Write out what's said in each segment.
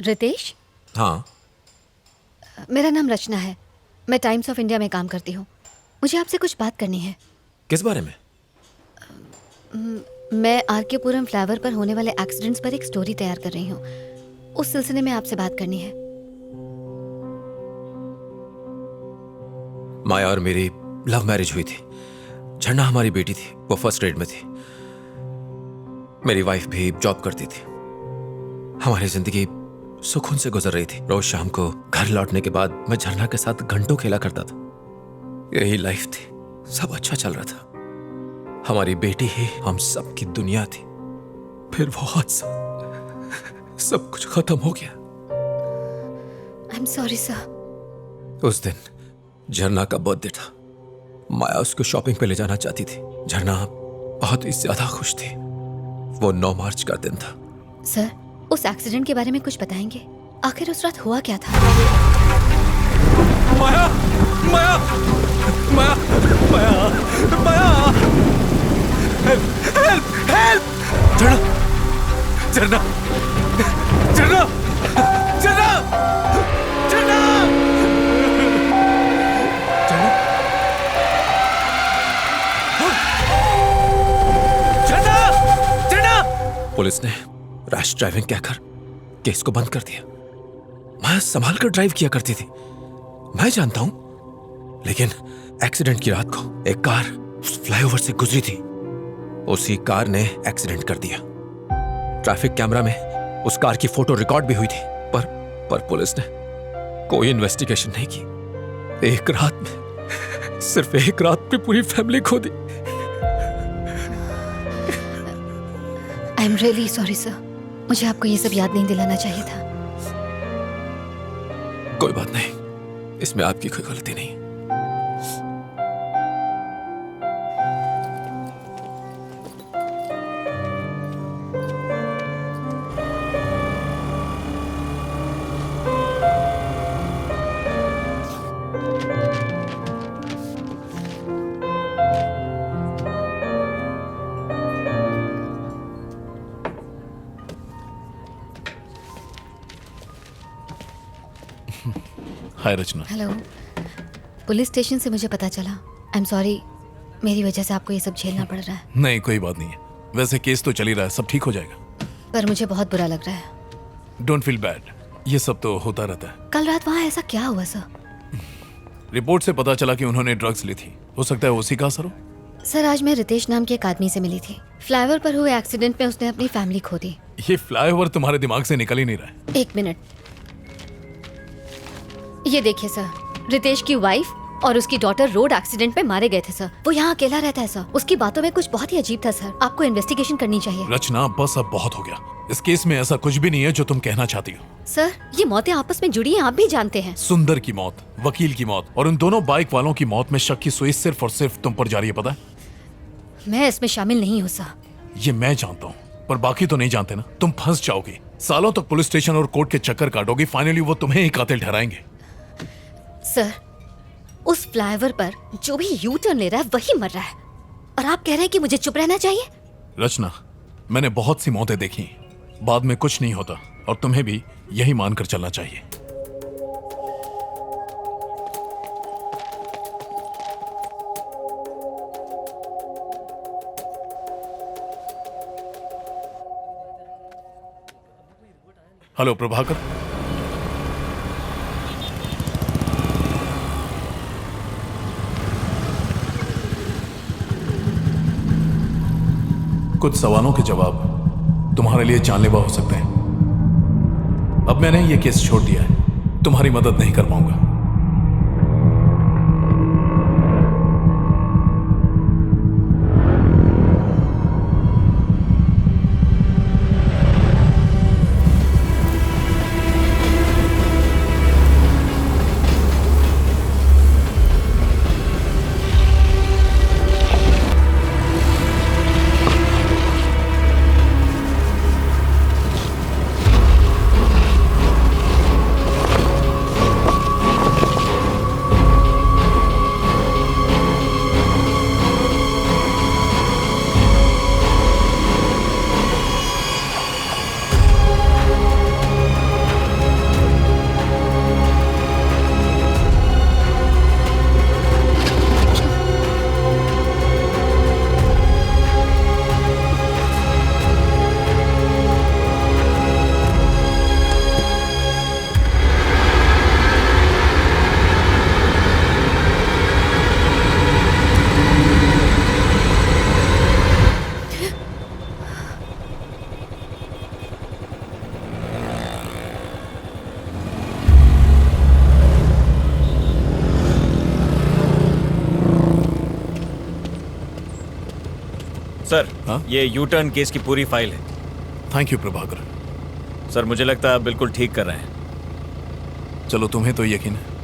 रितेश, हाँ, मेरा नाम रचना है। मैं टाइम्स ऑफ इंडिया में काम करती हूँ। मुझे आपसे कुछ बात करनी है। किस बारे में? मैं आर.के. पुरम फ्लाईओवर पर होने वाले एक्सीडेंट्स पर एक स्टोरी तैयार कर रही हूँ। उस सिलसिले में आपसे बात करनी है। माया और मेरी लव मैरिज हुई थी। झरना हमारी बेटी थी, वो फर्स्ट ग्रेड में थी। मेरी वाइफ भी जॉब करती थी। हमारी जिंदगी सुकून से गुजर रही थी। रोज शाम को घर लौटने के बाद मैं झरना के साथ घंटों खेला करता था। यही लाइफ थी, सब अच्छा चल रहा था। हमारी बेटी ही हम सब की दुनिया थी। फिर वो हादसा, सब कुछ खत्म हो गया। I am sorry sir. उस दिन झरना का बर्थडे था। माया उसको शॉपिंग पे ले जाना चाहती थी। झरना बहुत ही ज्यादा खुश थी। वो 9 मार्च का दिन था। सर, उस एक्सीडेंट के बारे में कुछ बताएंगे? आखिर उस रात हुआ क्या था? माया, माया, माया, माया, माया, हेल्प, हेल्प, हेल्प! झरना, झरना, झरना, झरना, झरना, झरना, झरना! पुलिस ने रैश ड्राइविंग कहकर केस को बंद कर दिया। मैं संभाल कर ड्राइव किया करती थी, मैं जानता हूं। लेकिन एक्सीडेंट की रात को एक कार फ्लाईओवर से गुजरी थी। उसी कार ने एक्सीडेंट कर दिया। ट्रैफिक कैमरा में उस कार की फोटो रिकॉर्ड भी हुई थी। पर पुलिस ने कोई इन्वेस्टिगेशन नहीं की। एक रात में, सिर्फ एक रात में पूरी फैमिली खो दी। I am really sorry sir. मुझे आपको ये सब याद नहीं दिलाना चाहिए था। कोई बात नहीं, इसमें आपकी कोई गलती नहीं। हाय रचना। हेलो। पुलिस स्टेशन से मुझे पता चला। आई एम सॉरी, मेरी वजह से आपको ये सब झेलना पड़ रहा है। नहीं, कोई बात नहीं है। वैसे केस तो चल ही रहा है, सब ठीक हो जाएगा। पर मुझे बहुत बुरा लग रहा है। डोंट फील बैड, ये सब तो होता रहता है। कल रात वहाँ ऐसा क्या हुआ सर? रिपोर्ट से पता चला कि उन्होंने ड्रग्स ली थी। हो सकता है उसी का असर हो। सर, आज मैं रितेश नाम के एक आदमी से मिली थी। फ्लाईओवर पर हुए एक्सीडेंट में उसने अपनी फैमिली खो दी। ये फ्लाईओवर तुम्हारे दिमाग से निकल ही नहीं रहा है। एक मिनट, ये देखिए सर, रितेश की वाइफ और उसकी डॉटर रोड एक्सीडेंट में मारे गए थे सर। वो यहाँ अकेला रहता है सर। उसकी बातों में कुछ बहुत ही अजीब था सर। आपको इन्वेस्टिगेशन करनी चाहिए। रचना, बस अब बहुत हो गया। इस केस में ऐसा कुछ भी नहीं है जो तुम कहना चाहती हो। सर, ये मौतें आपस में जुड़ी हैं, आप भी जानते हैं। सुंदर की मौत, वकील की मौत और उन दोनों बाइक वालों की मौत में शक की सुई सिर्फ और सिर्फ तुम पर जा रही है, पता है? मैं इसमें शामिल नहीं हूँ सर। ये मैं जानता हूँ, पर बाकी तो नहीं जानते ना। तुम फंस जाओगी, सालों तक पुलिस स्टेशन और कोर्ट के चक्कर काटोगी। फाइनली वो तुम्हें ही कातिल ठहराएंगे। सर, उस फ्लाईओवर पर जो भी यू टर्न ले रहा है वही मर रहा है, और आप कह रहे हैं कि मुझे चुप रहना चाहिए? रचना, मैंने बहुत सी मौतें देखी, बाद में कुछ नहीं होता, और तुम्हें भी यही मानकर चलना चाहिए। हेलो प्रभाकर। कुछ सवालों के जवाब तुम्हारे लिए जानलेवा हो सकते हैं। अब मैंने ये केस छोड़ दिया है, तुम्हारी मदद नहीं कर पाऊंगा। सर हाँ? ये यू टर्न केस की पूरी फाइल है। Thank you Prabhakar. सर मुझे लगता है आप बिल्कुल ठीक कर रहे हैं। चलो तुम्हें तो यकीन है।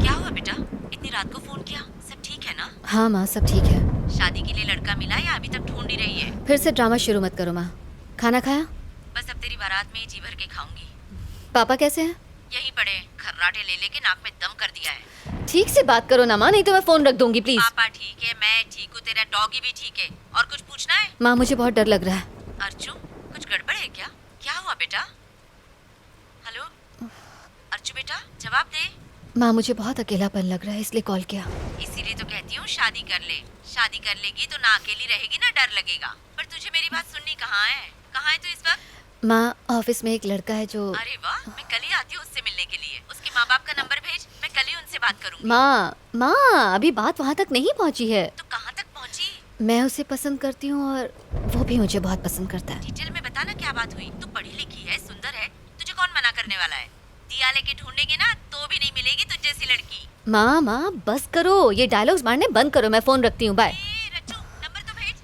क्या हुआ बेटा? इतनी रात को फोन किया? सब ठीक है ना? हाँ माँ, सब ठीक है। शादी के लिए लड़का मिला या अभी तक ढूंढ ही रही है? फिर से ड्रामा शुरू मत करो माँ। खाना खाया? बस अब तेरी बारात में ही जी भर के खाऊंगी। पापा कैसे हैं? यही पड़े खर्राटे ले लेके नाक में दम कर दिया है। ठीक से बात करो ना माँ, नहीं तो मैं फोन रख दूंगी प्लीज। पापा ठीक है, मैं ठीक हूँ, तेरा डॉगी भी ठीक है। और कुछ पूछना है? माँ मुझे बहुत डर लग रहा है। अर्जु, कुछ गड़बड़ है क्या? क्या हुआ बेटा? हेलो अर्जु बेटा, जवाब दे। माँ मुझे बहुत अकेलापन लग रहा है, इसलिए कॉल किया। इसीलिए तो कहती हूँ शादी कर ले। शादी कर लेगी तो ना अकेली रहेगी ना डर लगेगा। पर तुझे मेरी बात सुननी कहाँ है? कहाँ है तू इस वक्त? माँ ऑफिस में एक लड़का है जो। अरे वाह, मैं कल ही आती हूँ उससे मिलने के लिए। उसके माँ बाप का नंबर भेज, मैं कल ही उनसे बात करूंगी। माँ अभी बात वहाँ तक नहीं पहुँची है। तो कहाँ तक पहुँची? मैं उसे पसंद करती हूँ और वो भी मुझे बहुत पसंद करता है। डिटेल में बता ना क्या बात हुई। तू पढ़ी लिखी है, सुंदर है, तुझे कौन मना करने वाला है? दिया लेके ढूंढेंगे ना तो भी नहीं मिलेगी तुझ जैसी लड़की। माँ बस करो, ये डायलॉग्स मारने बंद करो। मैं फोन रखती हूँ, बाय। रच्चू, नंबर तो भेज।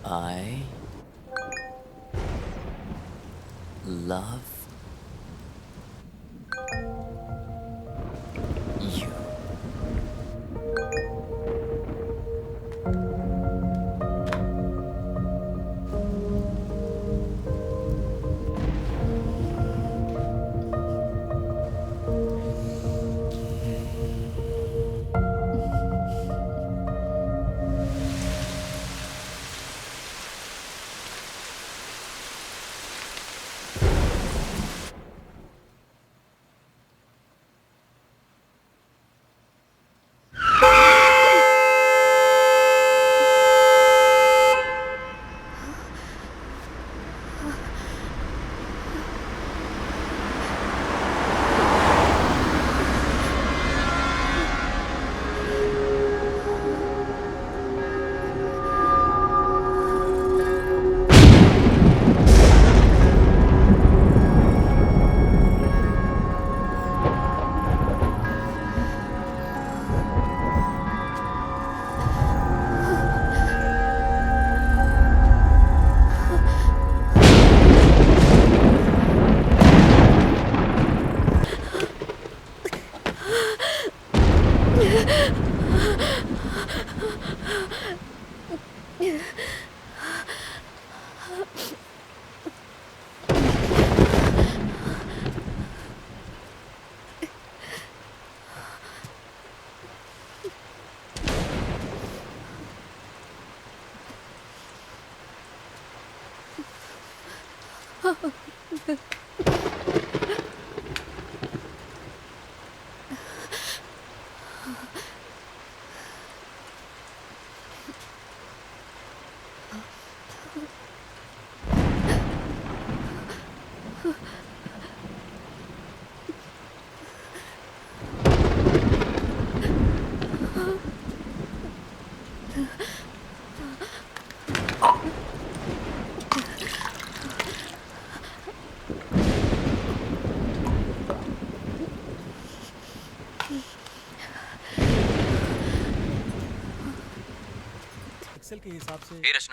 I love you.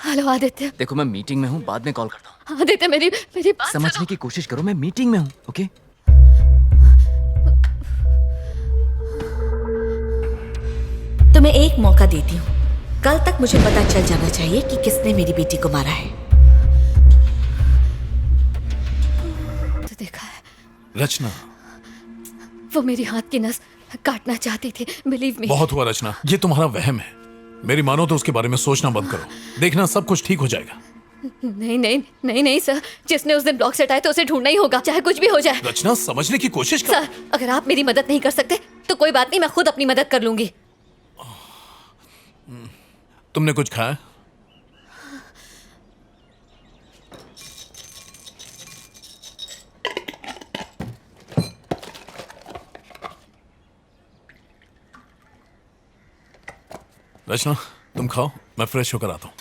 Hello Aditya. देखो मैं मीटिंग में हूँ, बाद में कॉल करता हूँ। आदित्य मेरी मेरी बात समझने की कोशिश करो, मैं मीटिंग में हूँ। ओके तुम्हें एक मौका देती हूँ। कल तक मुझे पता चल जाना चाहिए कि किसने मेरी बेटी को मारा है। तो देखा है, रचना, वो मेरी हाथ की नस काटना चाहती थी। Believe me. बहुत हुआ रचना, ये तुम्हारा वहम है। मेरी मानो तो उसके बारे में सोचना बंद करो। देखना सब कुछ ठीक हो जाएगा। नहीं नहीं नहीं नहीं सर, जिसने उस दिन ब्लॉक से हटाया तो उसे ढूंढना ही होगा, चाहे कुछ भी हो जाए। रचना समझने की कोशिश कर। सर अगर आप मेरी मदद नहीं कर सकते तो कोई बात नहीं, मैं खुद अपनी मदद कर लूंगी। तुमने कुछ खाया? रचना तुम खाओ, मैं फ्रेश होकर आता हूँ।